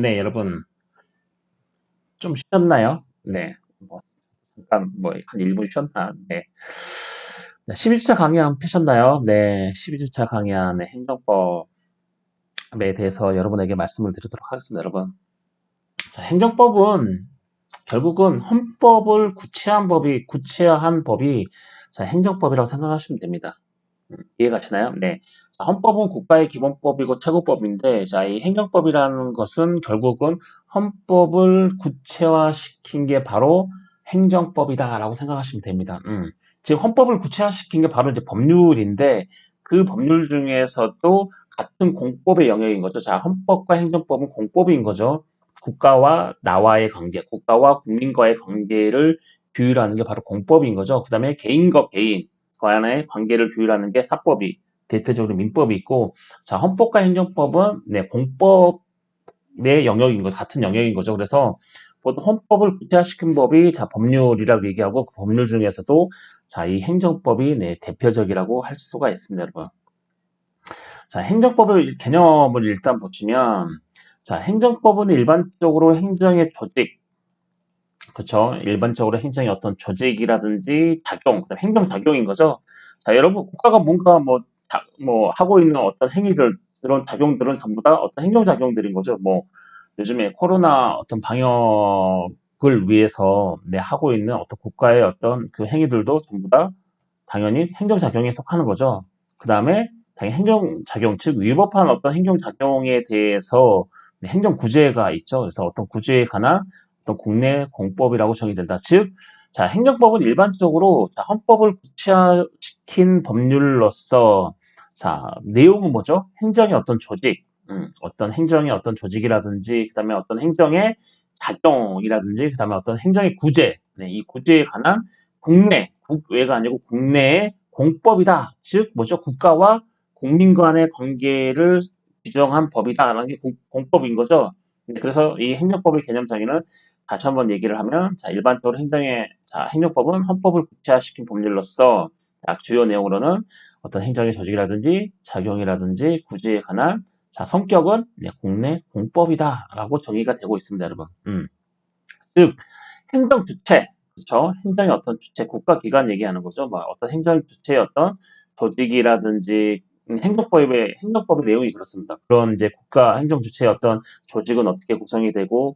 네, 여러분, 좀 쉬었나요? 네, 잠깐, 한 1분 쉬었나? 네. 12주차 강의 펴셨나요? 네, 12주차 강의 행정법에 대해서 여러분에게 말씀을 드리도록 하겠습니다, 여러분. 자, 행정법은 결국은 헌법을 구체화한 법이 자, 행정법이라고 생각하시면 됩니다. 이해가시나요? 네. 자, 헌법은 국가의 기본법이고 최고법인데, 자, 이 행정법이라는 것은 결국은 헌법을 구체화시킨 게 바로 행정법이다라고 생각하시면 됩니다. 지금 헌법을 구체화시킨 게 바로 이제 법률인데, 그 법률 중에서도 같은 공법의 영역인 거죠. 자, 헌법과 행정법은 공법인 거죠. 국가와 나와의 관계, 국가와 국민과의 관계를 규율하는 게 바로 공법인 거죠. 그 다음에 개인과 개인 간의 관계를 규율하는 게 사법이, 대표적으로 민법이 있고, 자, 헌법과 행정법은 네, 공법의 영역인 거죠. 같은 영역인 거죠. 그래서 보통 헌법을 구체화시킨 법이 자, 법률이라고 얘기하고 그 법률 중에서도 자, 이 행정법이 네, 대표적이라고 할 수가 있습니다, 여러분. 자, 행정법의 개념을 일단 보시면 자, 행정법은 일반적으로 행정의 조직, 그렇죠. 일반적으로 행정의 어떤 조직이라든지 작용, 행정 작용인 거죠. 자, 여러분 국가가 뭔가 뭐 하고 있는 어떤 행위들 이런 작용들은 전부 다 어떤 행정 작용들인 거죠. 뭐 요즘에 코로나 어떤 방역을 위해서 하고 있는 어떤 국가의 어떤 그 행위들도 전부 다 당연히 행정 작용에 속하는 거죠. 그 다음에 당연히 행정 작용, 즉 위법한 어떤 행정 작용에 대해서 행정 구제가 있죠. 그래서 어떤 구제에 관한 어떤 국내 공법이라고 정의된다. 즉, 자, 행정법은 일반적으로 자, 헌법을 구체화시킨 법률로서 자, 내용은 뭐죠? 행정의 어떤 조직, 어떤 행정의 어떤 조직이라든지, 그 다음에 어떤 행정의 작용이라든지, 그 다음에 어떤 행정의 구제, 이 구제에 관한 국내, 국외가 아니고 국내의 공법이다. 즉, 뭐죠? 국가와 국민 간의 관계를 규정한 법이다라는 게 공법인 거죠. 그래서 이 행정법의 개념 정의는 다시 한번 얘기를 하면, 자, 일반적으로 행정법은 헌법을 구체화시킨 법률로서, 자, 주요 내용으로는 어떤 행정의 조직이라든지, 작용이라든지, 구제에 관한, 자, 성격은 국내 공법이다라고 정의가 되고 있습니다, 여러분. 즉, 행정 주체, 그렇죠? 행정의 어떤 주체, 국가기관 얘기하는 거죠. 뭐 어떤 행정 주체의 어떤 조직이라든지 행정법의 내용이 그렇습니다. 그런 이제 국가 행정 주체의 어떤 조직은 어떻게 구성이 되고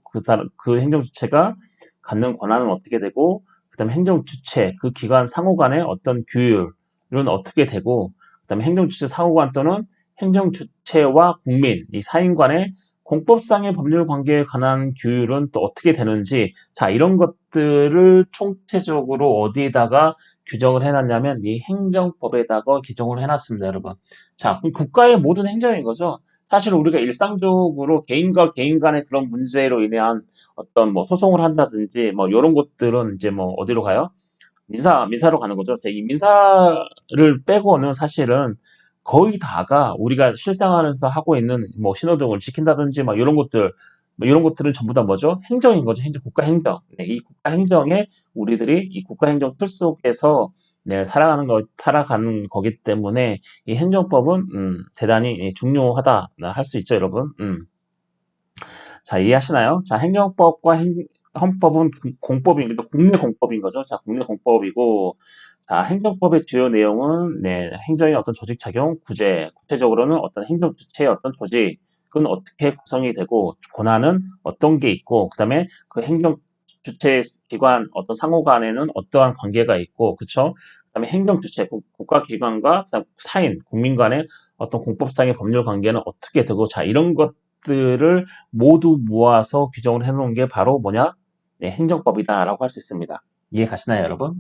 그 행정 주체가 갖는 권한은 어떻게 되고 그다음에 행정 주체 그 기관 상호 간의 어떤 규율은 어떻게 되고 그다음에 행정 주체 상호 간 또는 행정 주체와 국민 이 사인 간의 공법상의 법률 관계에 관한 규율은 또 어떻게 되는지, 자, 이런 것들을 총체적으로 어디에다가 규정을 해놨냐면 이 행정법에다가 규정을 해놨습니다, 여러분. 자, 그럼 국가의 모든 행정인 거죠. 사실 우리가 일상적으로 개인과 개인 간의 그런 문제로 인한 어떤 뭐 소송을 한다든지 뭐 이런 것들은 이제 뭐 어디로 가요? 민사로 가는 거죠. 이 민사를 빼고는 사실은 거의 다가 우리가 실생활에서 하고 있는 뭐 신호등을 지킨다든지 막 이런 것들, 뭐 이런 것들은 전부 다 뭐죠? 행정인 거죠. 국가 행정. 네, 이 국가 행정에 우리들이 이 국가 행정 틀 속에서 살아가는 거기 때문에 이 행정법은 대단히 중요하다 할 수 있죠, 여러분. 자, 이해하시나요? 자, 헌법은 공법입니다. 국내 공법인 거죠. 자, 국내 공법이고, 자, 행정법의 주요 내용은, 행정의 어떤 조직 작용, 구체적으로는 어떤 행정 주체의 어떤 조직은 어떻게 구성이 되고, 권한은 어떤 게 있고, 그 다음에 그 행정 주체 기관 어떤 상호 간에는 어떠한 관계가 있고, 그쵸? 그 다음에 행정 주체, 국가기관과 그다음 사인, 국민 간의 어떤 공법상의 법률 관계는 어떻게 되고, 자, 이런 것들을 모두 모아서 규정을 해놓은 게 바로 뭐냐? 네, 행정법이다라고 할 수 있습니다. 이해 가시나요, 여러분?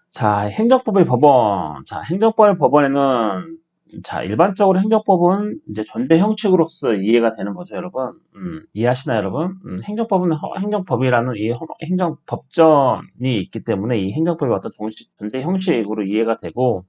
자, 행정법의 법원. 자, 행정법의 법원에는 자, 일반적으로 행정법은 이제 존재 형식으로서 이해가 되는 거죠, 여러분. 이해하시나요, 여러분? 행정법은 행정법이라는 이 행정법전이 있기 때문에 이 행정법이 어떤 존재 형식으로 이해가 되고,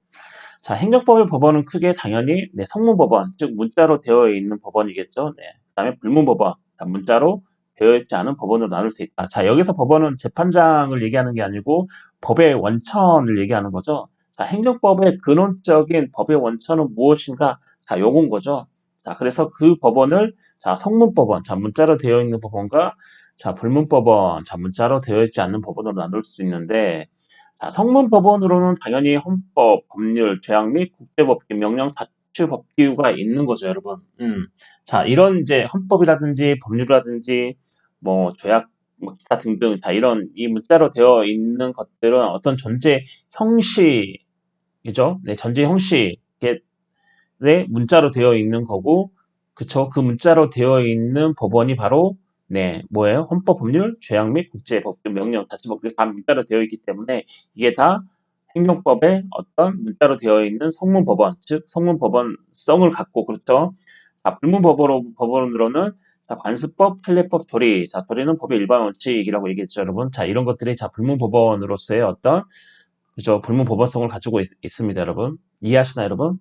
자, 행정법의 법원은 크게 당연히 성문법원, 즉 문자로 되어 있는 법원이겠죠. 네. 그다음에 불문법원, 문자로 되어 있지 않은 법원으로 나눌 수 있다. 자, 여기서 법원은 재판장을 얘기하는 게 아니고 법의 원천을 얘기하는 거죠. 자, 행정법의 근원적인 법의 원천은 무엇인가? 자, 요건 거죠. 자, 그래서 그 법원을 자, 성문법원, 자, 문자로 되어 있는 법원과 자, 불문법원, 자, 문자로 되어 있지 않는 법원으로 나눌 수 있는데 자, 성문법원으로는 당연히 헌법, 법률, 죄악 및 국제법규, 명령, 자치법규가 있는 거죠, 여러분. 자, 이런 이제 헌법이라든지 법률이라든지 뭐 죄악, 뭐 기타 등등, 자, 이런 이 문자로 되어 있는 것들은 어떤 존재 형식이죠. 네, 전제 형식의 문자로 되어 있는 거고, 그쵸? 그 문자로 되어 있는 법원이 바로 네, 뭐예요? 헌법, 법률, 죄악 및 국제법규, 명령, 자치법규 다 문자로 되어 있기 때문에 이게 다 행정법의 어떤 문자로 되어 있는 성문법원, 즉 성문법원성을 갖고 그렇죠. 자, 불문법원으로는 자, 관습법, 판례법, 조리. 자, 조리는 법의 일반 원칙이라고 얘기했죠, 여러분. 자, 이런 것들이 자, 불문법원으로서의 어떤 그죠? 불문법원성을 가지고 있습니다, 여러분. 이해하시나요, 여러분?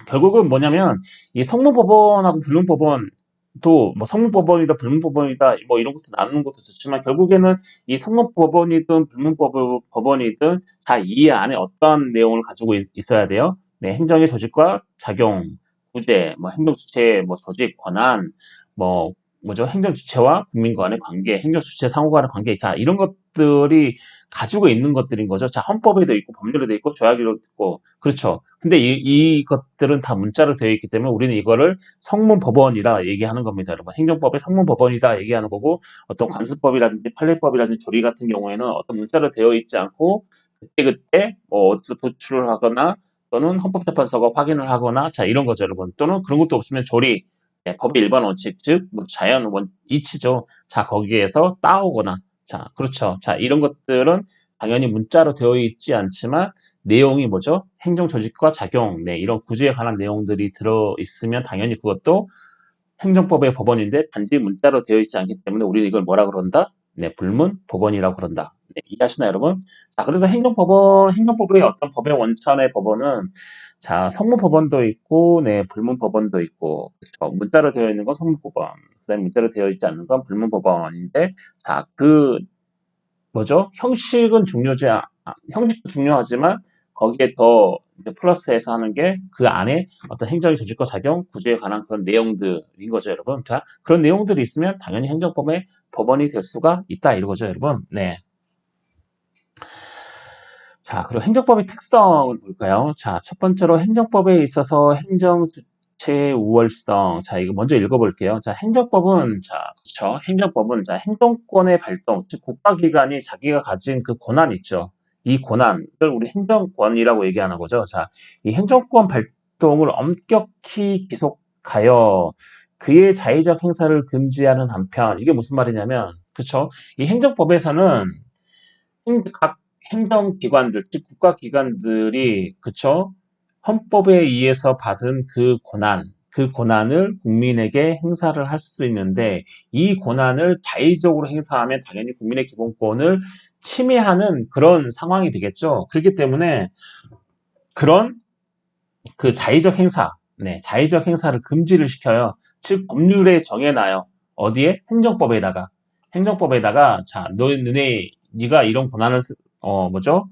결국은 뭐냐면 이 성문법원하고 불문법원도 뭐 성문법원이다 불문법원이다 뭐 이런 것도 나누는 것도 좋지만 결국에는 이 성문법원이든 불문법원이든 다 이 안에 어떠한 내용을 가지고 있어야 돼요. 네, 행정의 조직과 작용, 구제, 뭐 행정 주체, 뭐 조직, 권한, 뭐 뭐죠? 행정 주체와 국민 간의 관계, 행정 주체 상호 간의 관계, 자 이런 것들이 가지고 있는 것들인 거죠. 자 헌법에도 있고 법률에도 있고 조약에도 있고 그렇죠. 근데 이것들은 다 문자로 되어 있기 때문에 우리는 이거를 성문법원이라 얘기하는 겁니다, 여러분. 행정법의 성문법원이다 얘기하는 거고 어떤 관습법이라든지 판례법이라든지 조리 같은 경우에는 어떤 문자로 되어 있지 않고 그때그때 뭐 어디서 도출을 하거나 또는 헌법재판소가 확인을 하거나 자 이런 거죠, 여러분. 또는 그런 것도 없으면 조리, 네, 법의 일반 원칙, 즉 뭐 자연 이치죠. 자 거기에서 따오거나 자 그렇죠. 자 이런 것들은 당연히 문자로 되어 있지 않지만 내용이 뭐죠? 행정 조직과 작용, 네, 이런 구조에 관한 내용들이 들어 있으면 당연히 그것도 행정법의 법원인데 단지 문자로 되어 있지 않기 때문에 우리는 이걸 뭐라 그런다? 네, 불문 법원이라고 그런다. 네, 이해하시나요, 여러분? 자, 그래서 행정법의 어떤 법의 원천의 법원은 자, 성문법원도 있고, 네, 불문법원도 있고, 그렇죠. 문자로 되어 있는 건 성문법원, 그다음에 문자로 되어 있지 않는 건 불문법원인데, 자, 그 뭐죠? 형식도 중요하지만 거기에 더 이제 플러스해서 하는 게 그 안에 어떤 행정의 조직과 작용, 구조에 관한 그런 내용들인 거죠, 여러분. 자, 그런 내용들이 있으면 당연히 행정법의 법원이 될 수가 있다 이거죠, 여러분. 네. 자, 그리고 행정법의 특성을 볼까요? 자, 첫 번째로 행정법에 있어서 행정주체의 우월성. 자, 이거 먼저 읽어볼게요. 자, 행정법은, 자, 그렇죠. 행정법은, 자, 행정권의 발동, 즉, 국가기관이 자기가 가진 그 권한 있죠. 이 권한을 우리 행정권이라고 얘기하는 거죠. 자, 이 행정권 발동을 엄격히 기속하여 그의 자의적 행사를 금지하는 한편, 이게 무슨 말이냐면, 그렇죠. 이 행정법에서는 각 행정기관들, 즉 국가기관들이 그쵸? 헌법에 의해서 받은 그 권한을 국민에게 행사를 할 수 있는데 이 권한을 자의적으로 행사하면 당연히 국민의 기본권을 침해하는 그런 상황이 되겠죠. 그렇기 때문에 그런 그 자의적 행사, 네, 자의적 행사를 금지를 시켜요. 즉 법률에 정해놔요. 어디에? 행정법에다가 자, 네가 이런 권한을 뭐죠?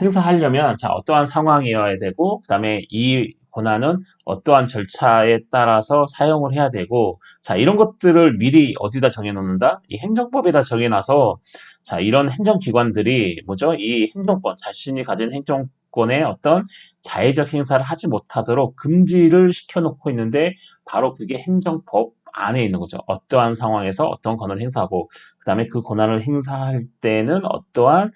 행사하려면 자, 어떠한 상황이어야 되고 그다음에 이 권한은 어떠한 절차에 따라서 사용을 해야 되고 자, 이런 것들을 미리 어디다 정해 놓는다? 이 행정법에다 정해 놔서 자, 이런 행정기관들이 뭐죠? 이 행정권, 자신이 가진 행정권의 어떤 자의적 행사를 하지 못하도록 금지를 시켜놓고 있는데 바로 그게 행정법 안에 있는 거죠. 어떠한 상황에서 어떤 권한을 행사하고 그 다음에 그 권한을 행사할 때는 어떠한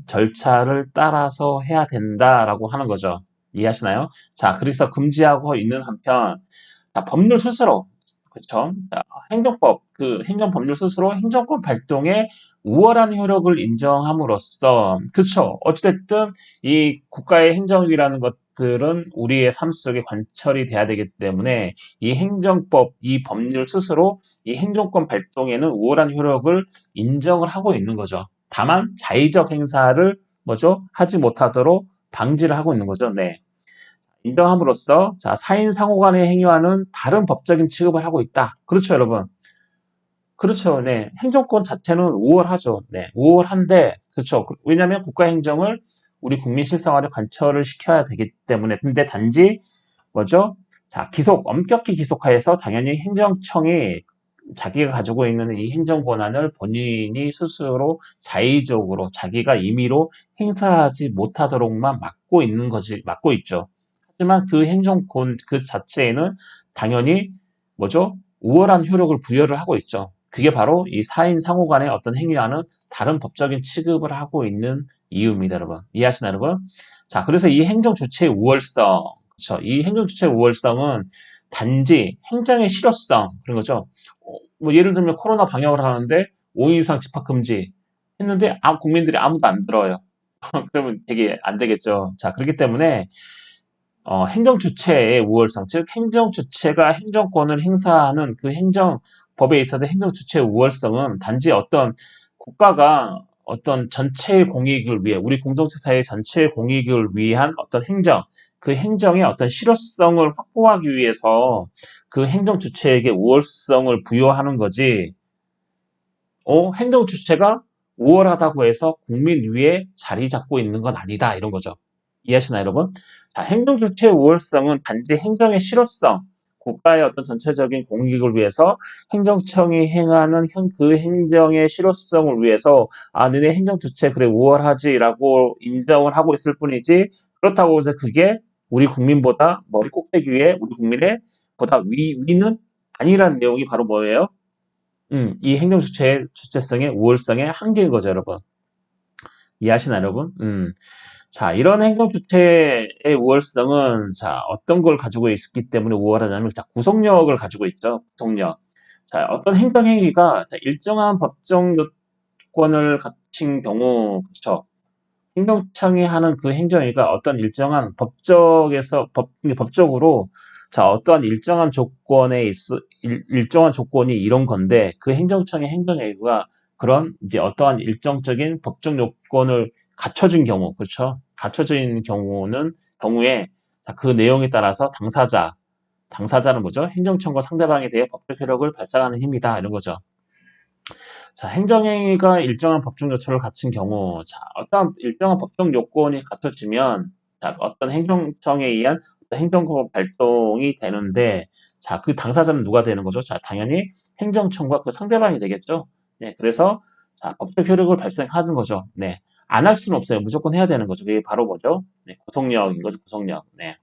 절차를 따라서 해야 된다라고 하는 거죠. 이해하시나요? 자, 그래서 금지하고 있는 한편 자, 법률 스스로 그렇죠? 자, 행정법률 스스로 행정권 발동에 우월한 효력을 인정함으로써 그렇죠. 어찌됐든 이 국가의 행정이라는 것들은 우리의 삶 속에 관철이 돼야 되기 때문에 이 법률 스스로 이 행정권 발동에는 우월한 효력을 인정을 하고 있는 거죠. 다만 자의적 행사를 뭐죠? 하지 못하도록 방지를 하고 있는 거죠. 네. 인정함으로써 자, 사인 상호 간의 행위와는 다른 법적인 취급을 하고 있다. 그렇죠, 여러분. 그렇죠. 네. 행정권 자체는 우월하죠. 네. 우월한데 그렇죠. 왜냐하면 국가 행정을 우리 국민 실생활에 관철을 시켜야 되기 때문에 근데 단지 뭐죠? 자, 엄격히 기속하여서 당연히 행정청이 자기가 가지고 있는 이 행정 권한을 본인이 스스로 자의적으로 자기가 임의로 행사하지 못하도록만 막고 있죠. 하지만 그 행정권 그 자체에는 당연히 뭐죠? 우월한 효력을 부여를 하고 있죠. 그게 바로 이 사인 상호 간의 어떤 행위와는 다른 법적인 취급을 하고 있는 이유입니다, 여러분. 이해하시나요, 여러분? 자, 그래서 이 행정 주체의 우월성, 그렇죠? 이 행정 주체의 우월성은 단지 행정의 실효성 그런 거죠. 뭐 예를 들면 코로나 방역을 하는데 5인 이상 집합 금지 했는데 국민들이 아무도 안 들어요. 그러면 되게 안 되겠죠. 자, 그렇기 때문에 행정 주체의 우월성, 즉 행정 주체가 행정권을 행사하는 그 행정법에 있어서 행정 주체의 우월성은 단지 어떤 국가가 어떤 전체의 공익을 위해 우리 공동체 사회 전체의 공익을 위한 어떤 그 행정의 어떤 실효성을 확보하기 위해서 그 행정 주체에게 우월성을 부여하는 거지. 행정 주체가 우월하다고 해서 국민 위에 자리 잡고 있는 건 아니다. 이런 거죠. 이해하시나요, 여러분? 자, 행정 주체의 우월성은 단지 행정의 실효성, 국가의 어떤 전체적인 공익을 위해서 행정청이 행하는 그 행정의 실효성을 위해서 너네 행정 주체 그래 우월하지라고 인정을 하고 있을 뿐이지 그렇다고 해서 그게 우리 국민보다 머리 꼭대기 위에 우리 국민의 보다 위는 아니라는 내용이 바로 뭐예요? 이 행정 주체의 주체성의 우월성의 한계인 거죠, 여러분. 이해하시나요, 여러분? 자, 이런 행정 주체의 우월성은 자, 어떤 걸 가지고 있기 때문에 우월하냐면 자, 구속력을 가지고 있죠. 구속력. 자, 어떤 행정 행위가 일정한 법정 요건을 갖춘 경우, 그렇죠. 행정청이 하는 그 행정위가 어떤 일정한 법적으로 자, 어떠한 일정한 조건이 이런 건데 그 행정청의 행정위가 그런 이제 어떠한 일정적인 법적 요건을 갖춰진 경우, 그렇죠? 갖춰진 경우에 자, 그 내용에 따라서 당사자는 뭐죠? 행정청과 상대방에 대해 법적 효력을 발생하는 힘이다. 이런 거죠. 자, 행정행위가 일정한 법적 요건을 갖춘 경우, 자, 어떤 일정한 법적 요건이 갖춰지면, 자, 어떤 행정청에 의한 행정법 발동이 되는데, 자, 그 당사자는 누가 되는 거죠? 자, 당연히 행정청과 그 상대방이 되겠죠? 네, 그래서, 자, 법적 효력을 발생하는 거죠. 네. 안 할 수는 없어요. 무조건 해야 되는 거죠. 그게 바로 뭐죠? 네, 구속력인 거죠, 구속력. 네.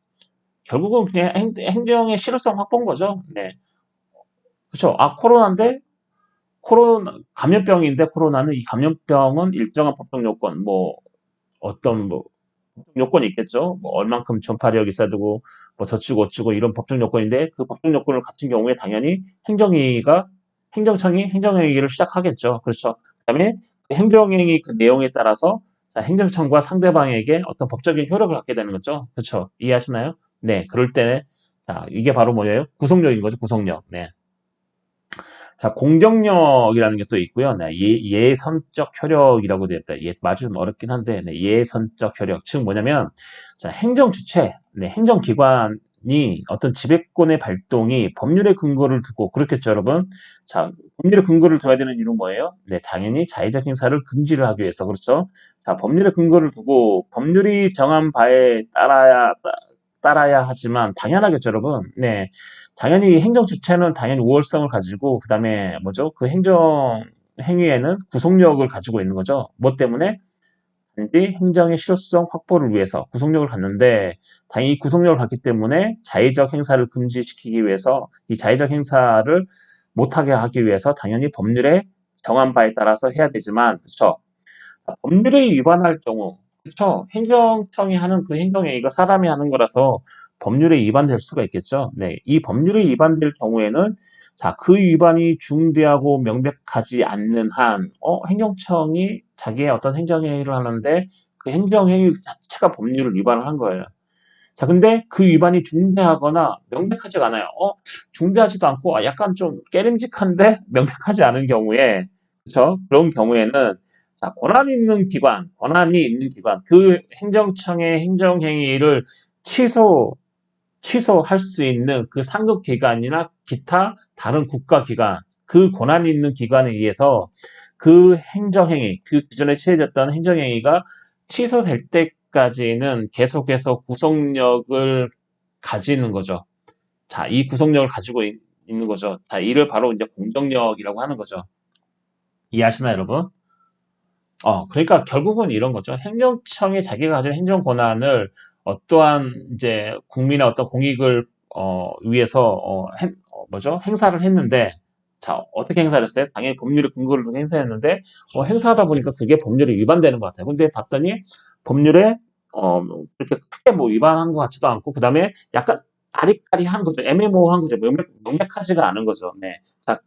결국은 그냥 행정의 실효성 확보인 거죠. 네. 그렇죠. 코로나인데 감염병인데 코로나는 이 감염병은 일정한 법적 요건, 어떤 요건이 있겠죠. 얼만큼 전파력이 있어야 되고, 저치고 어치고 이런 법적 요건인데 그 법적 요건을 갖춘 경우에 당연히 행정청이 행정행위를 시작하겠죠. 그렇죠. 그다음에 그 행정행위 그 내용에 따라서 자, 행정청과 상대방에게 어떤 법적인 효력을 갖게 되는 거죠. 그렇죠. 이해하시나요? 네. 그럴 때, 자, 이게 바로 뭐예요? 구속력인 거죠. 구속력. 네. 자, 공정력이라는 게 또 있고요. 네, 예선적 효력이라고 되어 있다. 말이 좀 어렵긴 한데, 네, 예선적 효력. 즉 뭐냐면, 자, 행정 주체, 네, 행정기관이 어떤 지배권의 발동이 법률의 근거를 두고, 그렇겠죠, 여러분? 자, 법률의 근거를 둬야 되는 이유는 뭐예요? 네, 당연히 자의적 행사를 금지를 하기 위해서, 그렇죠? 자, 법률의 근거를 두고, 법률이 정한 바에 따라야 하지만, 당연하겠죠, 여러분? 네. 당연히 행정 주체는 당연히 우월성을 가지고 그다음에 뭐죠? 그 행정 행위에는 구속력을 가지고 있는 거죠. 뭐 때문에? 단지 행정의 실효성 확보를 위해서 구속력을 갖는데 당연히 구속력을 갖기 때문에 자의적 행사를 금지시키기 위해서 이 자의적 행사를 못하게 하기 위해서 당연히 법률에 정한 바에 따라서 해야 되지만 그렇죠. 법률에 위반할 경우 그렇죠. 행정청이 하는 그 행정행위가 사람이 하는 거라서 법률에 위반될 수가 있겠죠. 네, 이 법률에 위반될 경우에는 자, 그 위반이 중대하고 명백하지 않는 한 행정청이 자기의 어떤 행정행위를 하는데 그 행정행위 자체가 법률을 위반을 한 거예요. 자, 근데 그 위반이 중대하거나 명백하지가 않아요. 중대하지도 않고 약간 좀 깨림직한데 명백하지 않은 경우에 그렇죠? 그런 경우에는 자, 권한이 있는 기관, 그 행정청의 행정행위를 취소할 수 있는 그 상급 기관이나 기타 다른 국가기관, 그 권한이 있는 기관에 의해서 그 행정행위, 그 기존에 취해졌던 행정행위가 취소될 때까지는 계속해서 구속력을 가지는 거죠. 자, 이 구속력을 가지고 있는 거죠. 자, 이를 바로 이제 공정력이라고 하는 거죠. 이해하시나요, 여러분? 그러니까 결국은 이런 거죠. 행정청이 자기가 가진 행정 권한을 어떠한 이제 국민의 어떤 공익을 위해서 뭐죠? 행사를 했는데, 자, 어떻게 행사를 했어요? 당연히 법률의 근거를 두고 행사했는데, 행사하다 보니까 그게 법률에 위반되는 것 같아요. 근데 봤더니 법률에 그렇게 크게 뭐 위반한 것 같지도 않고, 그 다음에 약간 아리까리한 거죠. 애매모호한 거죠. 명백하지가 않은 거죠. 네. 자,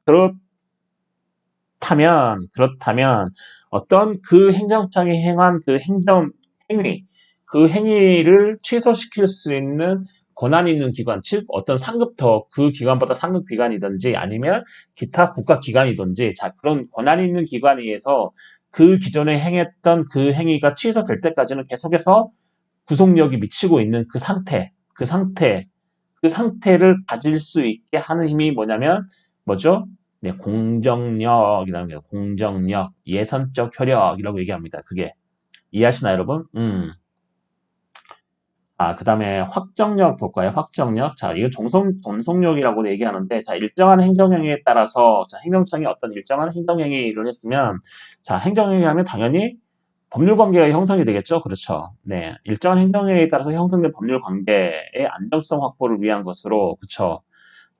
그렇다면 어떤 그 행정청이 행한 그 행위, 그 행위를 취소시킬 수 있는 권한이 있는 기관, 즉 어떤 상급 더 그 기관보다 상급 기관이든지 아니면 기타 국가 기관이든지 자 그런 권한이 있는 기관에 의해서 그 기존에 행했던 그 행위가 취소될 때까지는 계속해서 구속력이 미치고 있는 그 상태를 가질 수 있게 하는 힘이 뭐냐면 뭐죠? 네, 공정력이라는 게 공정력, 예선적 효력이라고 얘기합니다. 그게 이해하시나요, 여러분? 그 다음에 확정력 볼까요? 확정력. 자, 이거 전속력이라고 얘기하는데, 자, 일정한 행정행위에 따라서, 자, 행정청이 어떤 일정한 행정행위를 했으면, 자, 행정행위 하면 당연히 법률 관계가 형성이 되겠죠? 그렇죠. 네. 일정한 행정행위에 따라서 형성된 법률 관계의 안정성 확보를 위한 것으로, 그쵸.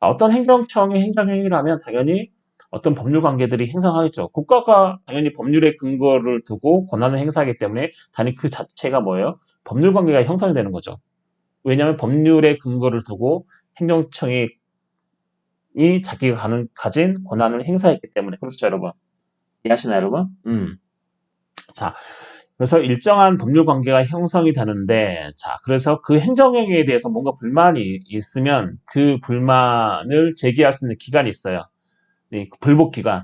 어떤 행정청의 행정행위를 하면 당연히 어떤 법률 관계들이 행성하겠죠. 국가가 당연히 법률의 근거를 두고 권한을 행사하기 때문에 당연히 그 자체가 뭐예요? 법률 관계가 형성이 되는 거죠. 왜냐하면 법률의 근거를 두고 행정청이 자기가 가진 권한을 행사했기 때문에 그렇죠, 여러분. 이해하시나요, 여러분? 자, 그래서 일정한 법률 관계가 형성이 되는데, 자, 그래서 그 행정행위에 대해서 뭔가 불만이 있으면 그 불만을 제기할 수 있는 기간이 있어요. 네, 그 불복 기간.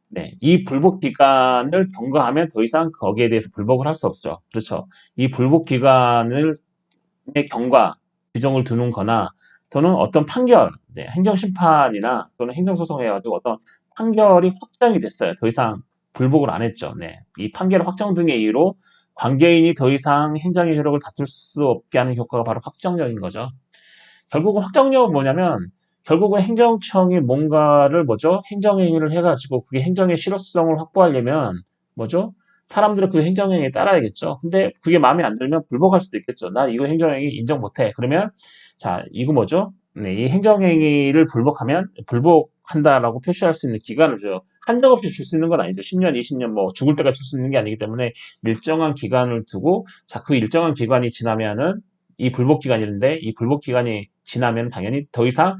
네, 이 불복 기간을 경과하면 더 이상 거기에 대해서 불복을 할 수 없죠. 그렇죠. 이 불복 기간을 경과 규정을 두는 거나 또는 어떤 판결, 네, 행정심판이나 또는 행정소송해가지고 어떤 판결이 확정이 됐어요. 더 이상 불복을 안 했죠. 네, 이 판결 확정 등의 이유로 관계인이 더 이상 행정의 효력을 다툴 수 없게 하는 효과가 바로 확정력인 거죠. 결국은 확정력은 뭐냐면 결국은 행정청이 뭔가를 뭐죠? 행정행위를 해가지고 그게 행정의 실효성을 확보하려면 뭐죠? 사람들은 그 행정행위에 따라야겠죠. 근데 그게 마음에 안 들면 불복할 수도 있겠죠. 나 이거 행정행위 인정 못해. 그러면 자 이거 뭐죠? 네, 이 행정행위를 불복한다라고 표시할 수 있는 기간을 줘요. 한정없이 줄 수 있는 건 아니죠. 10년, 20년 뭐 죽을 때까지 줄 수 있는 게 아니기 때문에 일정한 기간을 두고 자 그 일정한 기간이 지나면은 이 불복 기간인데 이 불복 기간이 지나면 당연히 더 이상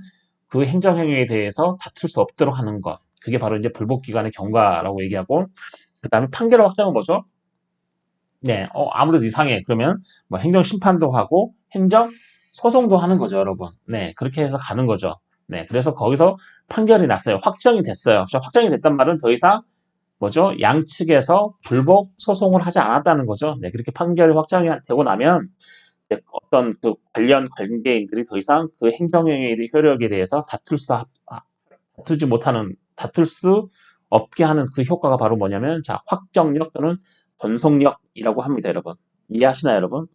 그 행정행위에 대해서 다툴 수 없도록 하는 것. 그게 바로 이제 불복 기간의 경과라고 얘기하고 그 다음에 판결 확정은 뭐죠? 네, 아무래도 이상해. 그러면 뭐 행정 심판도 하고 행정 소송도 하는 거죠, 여러분. 네, 그렇게 해서 가는 거죠. 네, 그래서 거기서 판결이 났어요. 확정이 됐어요. 확정이 됐단 말은 더 이상 뭐죠? 양측에서 불복 소송을 하지 않았다는 거죠. 네, 그렇게 판결이 확정이 되고 나면 어떤 그 관련 관계인들이 더 이상 그 행정행위의 효력에 대해서 다툴 수 없게 하는 그 효과가 바로 뭐냐면, 자, 확정력 또는 전속력이라고 합니다, 여러분. 이해하시나요, 여러분?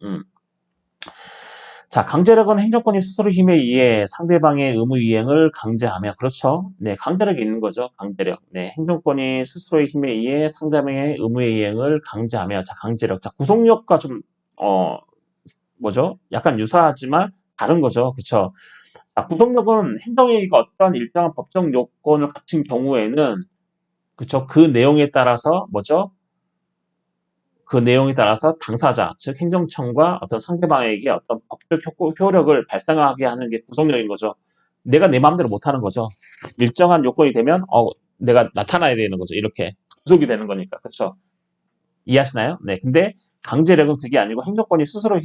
자, 강제력은 행정권이 스스로 힘에 의해 상대방의 의무 이행을 강제하며, 그렇죠? 네, 강제력이 있는 거죠, 강제력. 네, 행정권이 스스로의 힘에 의해 상대방의 의무의 이행을 강제하며, 자, 강제력. 자, 구속력과 좀, 뭐죠? 약간 유사하지만 다른 거죠. 그쵸? 구속력은 행정행위가 어떠한 일정한 법적 요건을 갖춘 경우에는 그쵸? 그 내용에 따라서 뭐죠? 그 내용에 따라서 당사자, 즉 행정청과 어떤 상대방에게 어떤 법적 효력을 발생하게 하는 게 구속력인 거죠. 내가 내 마음대로 못 하는 거죠. 일정한 요건이 되면 내가 나타나야 되는 거죠. 이렇게 구속이 되는 거니까. 그렇죠? 이해하시나요? 네. 근데 강제력은 그게 아니고 행정권이 스스로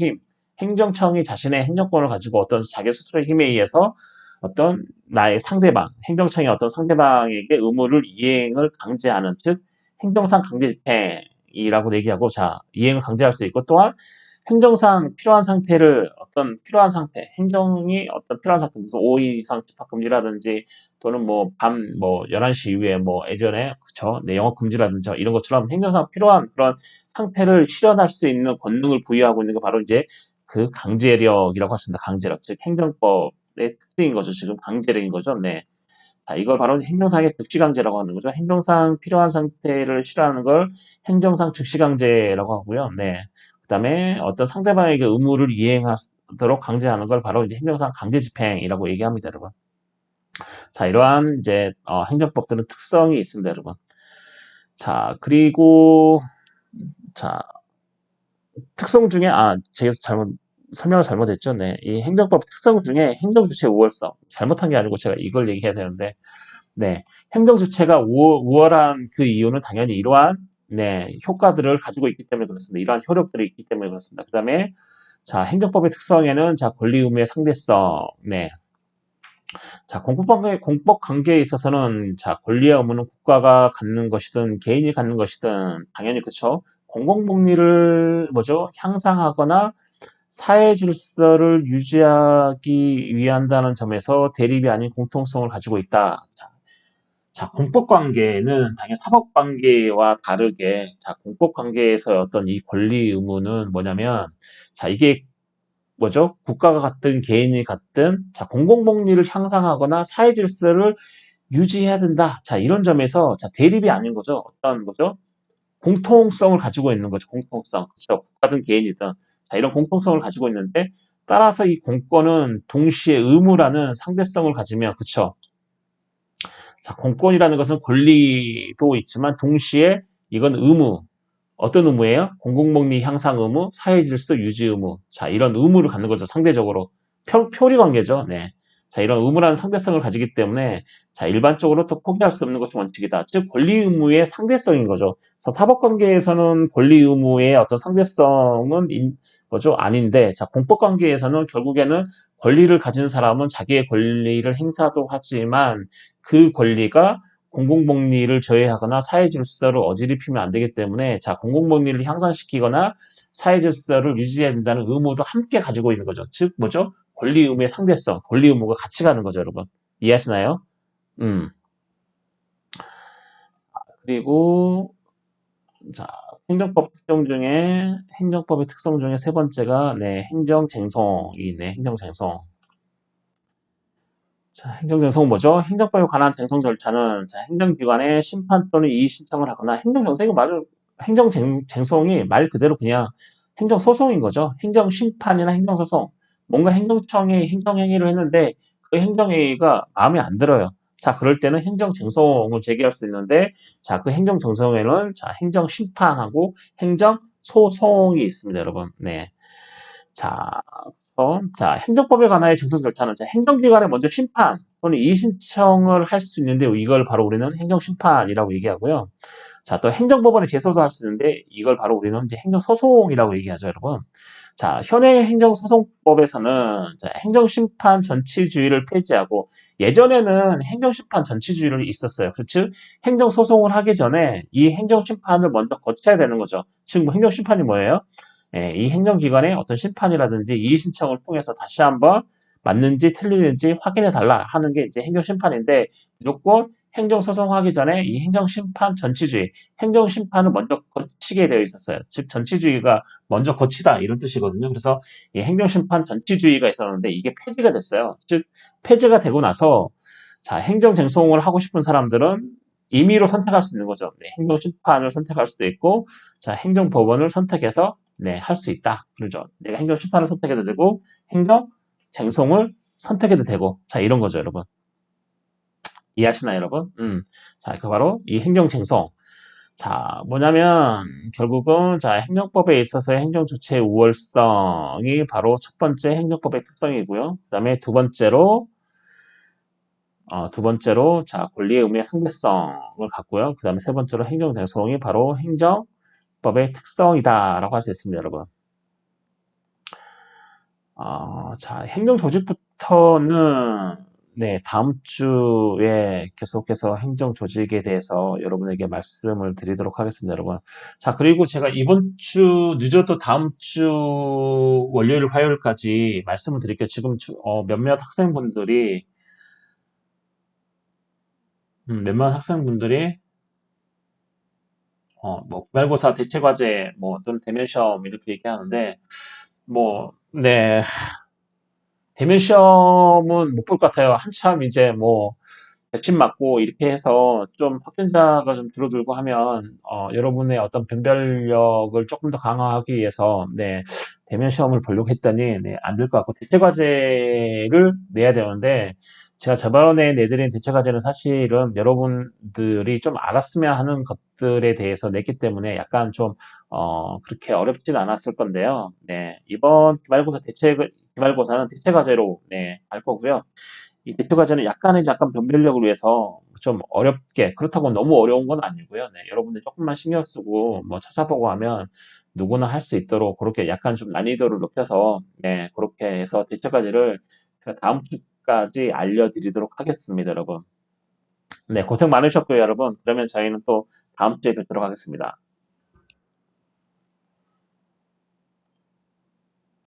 행정청이 자신의 행정권을 가지고 어떤 자기 스스로의 힘에 의해서 어떤 나의 상대방, 행정청이 어떤 상대방에게 의무를 이행을 강제하는, 즉 행정상 강제 집행이라고 얘기하고, 자, 이행을 강제할 수 있고, 또한 행정상 필요한 상태를 어떤 필요한 상태, 행정이 어떤 필요한 상태, 무슨 5인 이상 집합 금지라든지 또는 뭐 밤 뭐 11시 이후에 뭐 예전에 그쵸? 네, 영업 금지라든지 이런 것처럼 행정상 필요한 그런 상태를 실현할 수 있는 권능을 부여하고 있는 게 바로 이제 그 강제력이라고 했습니다. 강제력, 즉 행정법 특징인 거죠. 지금 강제력인 거죠. 네. 자, 이걸 바로 행정상의 즉시강제라고 하는 거죠. 행정상 필요한 상태를 싫어하는 걸 행정상 즉시강제라고 하고요. 네. 그 다음에 어떤 상대방에게 의무를 이행하도록 강제하는 걸 바로 이제 행정상 강제집행이라고 얘기합니다, 여러분. 자, 이러한 이제 행정법들은 특성이 있습니다, 여러분. 자, 그리고 자, 특성 중에 제가 설명을 잘못했죠. 네. 이 행정법 특성 중에 행정주체 우월성. 잘못한 게 아니고 제가 이걸 얘기해야 되는데, 네. 행정주체가 우월한 그 이유는 당연히 이러한, 네, 효과들을 가지고 있기 때문에 그렇습니다. 이러한 효력들이 있기 때문에 그렇습니다. 그 다음에, 자, 행정법의 특성에는, 자, 권리 의무의 상대성, 네. 자, 공법 관계에 있어서는, 자, 권리와 의무는 국가가 갖는 것이든, 개인이 갖는 것이든, 당연히 그쵸. 공공복리를, 향상하거나, 사회 질서를 유지하기 위한다는 점에서 대립이 아닌 공통성을 가지고 있다. 자, 공법 관계는 당연히 사법 관계와 다르게, 자, 공법 관계에서 어떤 이 권리 의무는 뭐냐면, 자, 이게 국가가 갖든 개인이 갖든, 자, 공공복리를 향상하거나 사회 질서를 유지해야 된다. 자, 이런 점에서, 자, 대립이 아닌 거죠. 어떤 거죠? 공통성을 가지고 있는 거죠. 공통성. 그렇죠. 국가든 개인이든. 자, 이런 공통성을 가지고 있는데, 따라서 이 공권은 동시에 의무라는 상대성을 가지면, 그쵸. 자, 공권이라는 것은 권리도 있지만 동시에 이건 의무. 어떤 의무예요? 공공복리 향상 의무, 사회질서 유지 의무. 자, 이런 의무를 갖는 거죠. 상대적으로. 표리 관계죠. 네. 자, 이런 의무라는 상대성을 가지기 때문에 자, 일반적으로 또 포기할 수 없는 것이 원칙이다. 즉, 권리 의무의 상대성인 거죠. 그래서 사법 관계에서는 권리 의무의 어떤 상대성은 아닌데, 자, 공법 관계에서는 결국에는 권리를 가진 사람은 자기의 권리를 행사도 하지만 그 권리가 공공복리를 저해하거나 사회 질서를 어지럽히면 안 되기 때문에 자 공공복리를 향상시키거나 사회 질서를 유지해야 된다는 의무도 함께 가지고 있는 거죠. 즉 권리 의무의 상대성, 권리 의무가 같이 가는 거죠, 여러분. 이해하시나요? 음. 그리고 자 행정법의 특성 중에 세 번째가 네 행정쟁송이네. 행정쟁송. 자, 행정쟁송은 뭐죠? 행정법에 관한 쟁송 절차는 자, 행정기관에 심판 또는 이의 신청을 하거나 행정쟁송이 말 그대로 그냥 행정소송인 거죠. 행정심판이나 행정소송. 뭔가 행정청이 행정행위를 했는데 그 행정행위가 마음에 안 들어요. 자, 그럴 때는 행정쟁송을 제기할 수 있는데 자, 그 행정쟁송에는 자, 행정심판하고 행정소송이 있습니다, 여러분. 네. 자, 자, 행정법에 관하여 쟁송 절차는 자, 행정기관에 먼저 심판 또는 이의신청을 할 수 있는데 이걸 바로 우리는 행정심판이라고 얘기하고요. 자, 또 행정법원에 제소도 할 수 있는데 이걸 바로 우리는 이제 행정소송이라고 얘기하죠, 여러분. 자, 현행 행정소송법에서는 자, 행정심판 전치주의를 폐지하고 예전에는 행정심판 전치주의를 있었어요. 즉 행정소송을 하기 전에 이 행정심판을 먼저 거쳐야 되는 거죠. 지금 행정심판이 뭐예요? 예, 이 행정기관의 어떤 심판이라든지 이의 신청을 통해서 다시 한번 맞는지 틀리는지 확인해 달라 하는 게 이제 행정심판인데 무조건 행정소송하기 전에 이 행정심판 전치주의, 행정심판을 먼저 거치게 되어 있었어요. 즉 전치주의가 먼저 거치다 이런 뜻이거든요. 그래서 이 행정심판 전치주의가 있었는데 이게 폐지가 됐어요. 즉 폐지가 되고 나서 자 행정쟁송을 하고 싶은 사람들은 임의로 선택할 수 있는 거죠. 네, 행정심판을 선택할 수도 있고 자 행정법원을 선택해서 네, 할 수 있다. 그러죠. 내가 행정심판을 선택해도 되고, 행정쟁송을 선택해도 되고, 자, 이런 거죠, 여러분. 이해하시나요, 여러분? 자, 그 바로 이 행정쟁송. 자, 뭐냐면, 결국은, 자, 행정법에 있어서의 행정주체의 우월성이 바로 첫 번째 행정법의 특성이고요. 그 다음에 두 번째로, 자, 권리의 의무의 상대성을 갖고요. 그 다음에 세 번째로 행정쟁송이 바로 행정법의 특성이다라고 할 수 있습니다, 여러분. 자, 행정 조직부터는 네, 다음 주에 계속해서 행정 조직에 대해서 여러분에게 말씀을 드리도록 하겠습니다, 여러분. 자, 그리고 제가 이번 주 늦어도 다음 주 월요일, 화요일까지 말씀을 드릴게요. 지금 몇몇 학생분들이 모의고사 대체과제 또는 대면 시험 이렇게 얘기하는데 네. 대면 시험은 못 볼 것 같아요. 한참 이제 뭐 백신 맞고 이렇게 해서 좀 확진자가 좀 줄어들고 하면 여러분의 어떤 변별력을 조금 더 강화하기 위해서 네, 대면 시험을 보려고 했더니 네, 안 될 것 같고 대체 과제를 내야 되는데 제가 저번에 내드린 대체 과제는 사실은 여러분들이 좀 알았으면 하는 것들에 대해서 냈기 때문에 약간 좀 그렇게 어렵진 않았을 건데요. 네, 이번 기말고사는 대체 과제로 네, 할 거고요. 이 대표 과제는 약간 변별력을 위해서 좀 어렵게, 그렇다고 너무 어려운 건 아니고요. 네, 여러분들 조금만 신경 쓰고 뭐 찾아보고 하면 누구나 할 수 있도록 그렇게 약간 좀 난이도를 높여서 네, 그렇게 해서 대체 과제를 제가 다음 주까지 알려드리도록 하겠습니다, 여러분. 네, 고생 많으셨고요, 여러분. 그러면 저희는 또 다음 주에 뵙도록 하겠습니다.